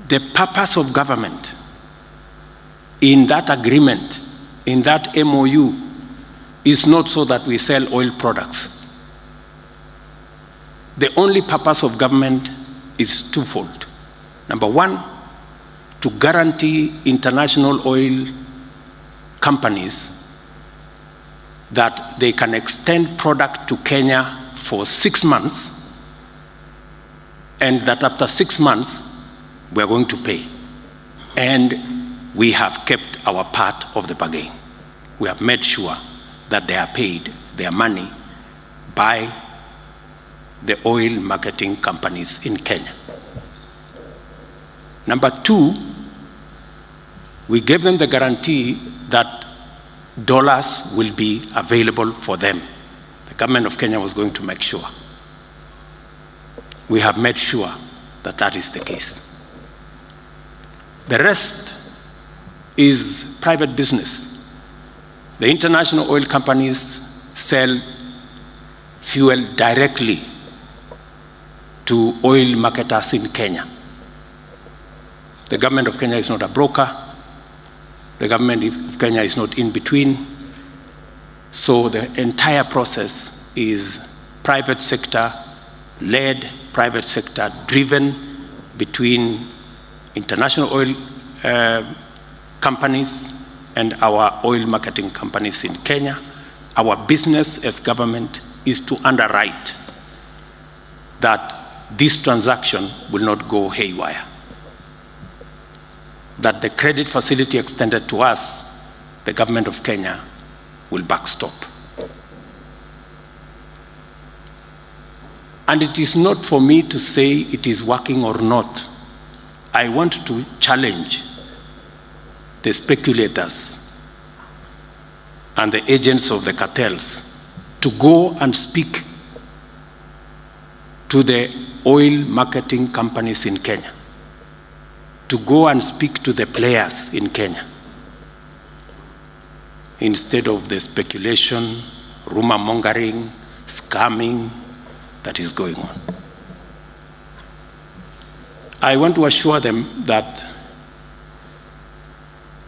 the purpose of government in that agreement, in that MOU, is not so that we sell oil products. The only purpose of government is twofold. Number one, to guarantee international oil companies that they can extend product to Kenya for 6 months, and that after 6 months, we're going to pay. And we have kept our part of the bargain. We have made sure that they are paid their money by the oil marketing companies in Kenya. Number two, we gave them the guarantee that dollars will be available for them. The government of Kenya was going to make sure. We have made sure that that is the case. The rest is private business. The international oil companies sell fuel directly to oil marketers in Kenya. The government of Kenya is not a broker. The government of Kenya is not in between. So the entire process is private sector led, private sector driven between international oil companies and our oil marketing companies in Kenya. Our business as government is to underwrite that this transaction will not go haywire, that the credit facility extended to us, the government of Kenya, will backstop. And it is not for me to say it is working or not. I want to challenge the speculators and the agents of the cartels to go and speak to the oil marketing companies in Kenya, to go and speak to the players in Kenya, instead of the speculation, rumor mongering, scamming that is going on. I want to assure them that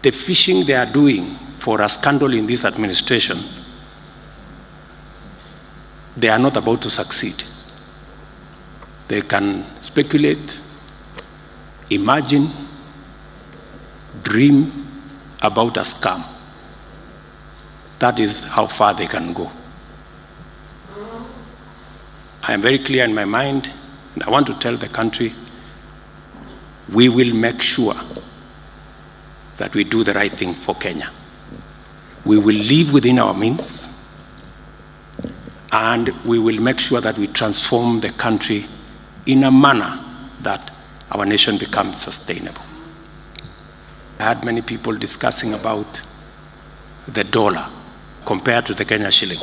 the fishing they are doing for a scandal in this administration, they are not about to succeed. They can speculate, imagine, dream about a scam. That is how far they can go. I am very clear in my mind, and I want to tell the country, we will make sure that we do the right thing for Kenya. We will live within our means, and we will make sure that we transform the country in a manner that our nation becomes sustainable. I had many people discussing about the dollar compared to the Kenya shilling.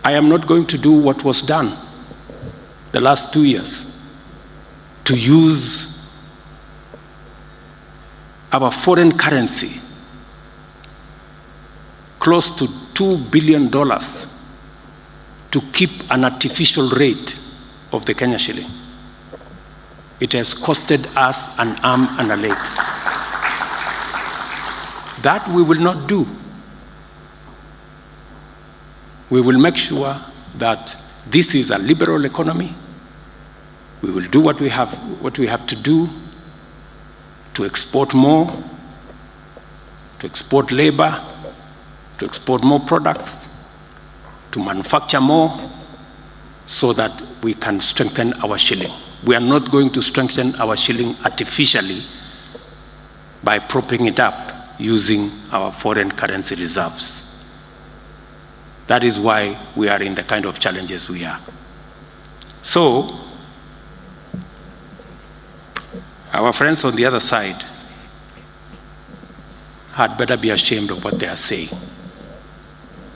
I am not going to do what was done the last 2 years, to use our foreign currency, close to $2 billion, to keep an artificial rate of the Kenya shilling. It has costed us an arm and a leg. That we will not do. We will make sure that this is a liberal economy. We will do what we have to do to export more, to export labor, to export more products, to manufacture more, so that we can strengthen our shilling. We are not going to strengthen our shilling artificially by propping it up using our foreign currency reserves. That is why we are in the kind of challenges we are. So, our friends on the other side had better be ashamed of what they are saying,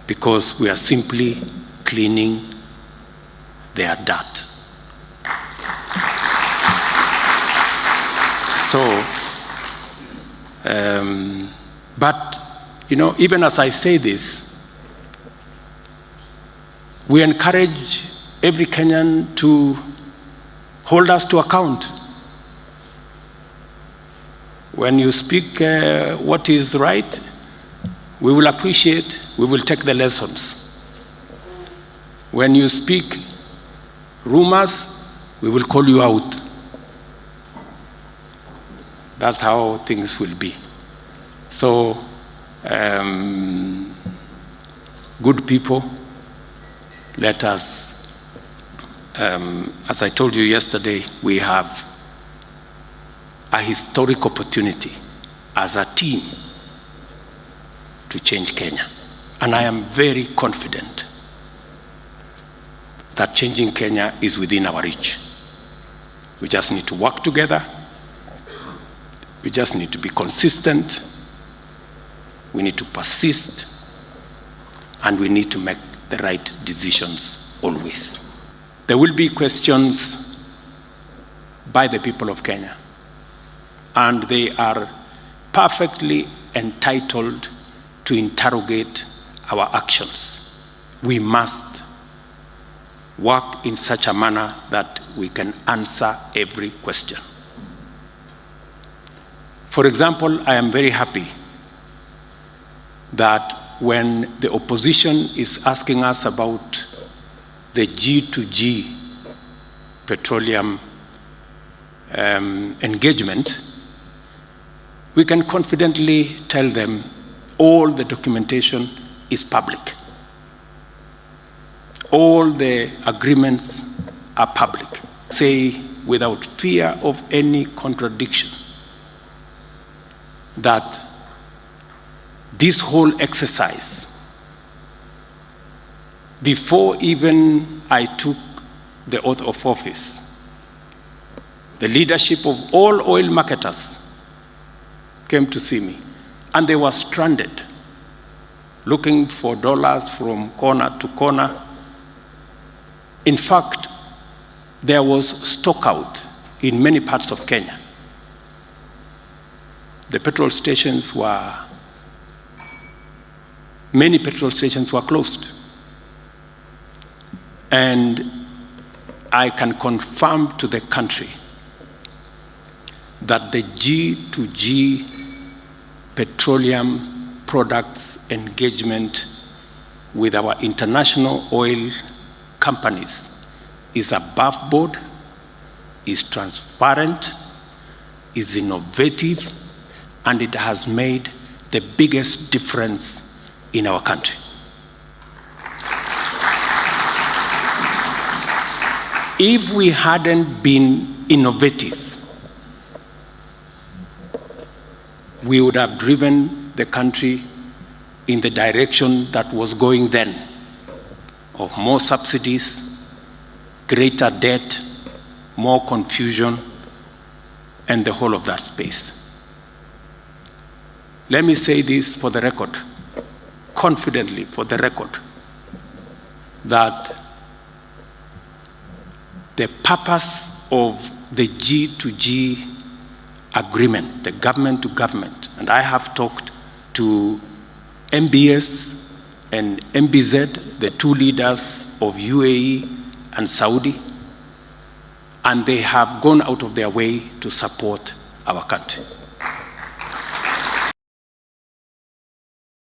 because we are simply cleaning their dirt. So, but, you know, even as I say this, we encourage every Kenyan to Hold us to account. When you speak what is right, we will appreciate, we will take the lessons. When you speak rumors, we will call you out. That's how things will be. So, good people, let us, as I told you yesterday, we have a historic opportunity as a team to change Kenya. And I am very confident that changing Kenya is within our reach. We just need to work together. We just need to be consistent. We need to persist. And we need to make the right decisions always. There will be questions by the people of Kenya. And they are perfectly entitled to interrogate our actions. We must work in such a manner that we can answer every question. For example, I am very happy that when the opposition is asking us about the G2G petroleum engagement, we can confidently tell them all the documentation is public. All the agreements are public. Say without fear of any contradiction that this whole exercise, before even I took the oath of office, the leadership of all oil marketers came to see me, and they were stranded, looking for dollars from corner to corner. In fact, there was stock out in many parts of Kenya. The petrol stations were, many petrol stations were closed. And I can confirm to the country that the G2G petroleum products engagement with our international oil companies is above board, is transparent, is innovative, and it has made the biggest difference in our country. If we hadn't been innovative, we would have driven the country in the direction that was going then, of more subsidies, greater debt, more confusion, and the whole of that space. Let me say this for the record, confidently for the record, that the purpose of the G2G agreement, the government to government, and I have talked to MBS and MBZ, the two leaders of UAE and Saudi, and they have gone out of their way to support our country.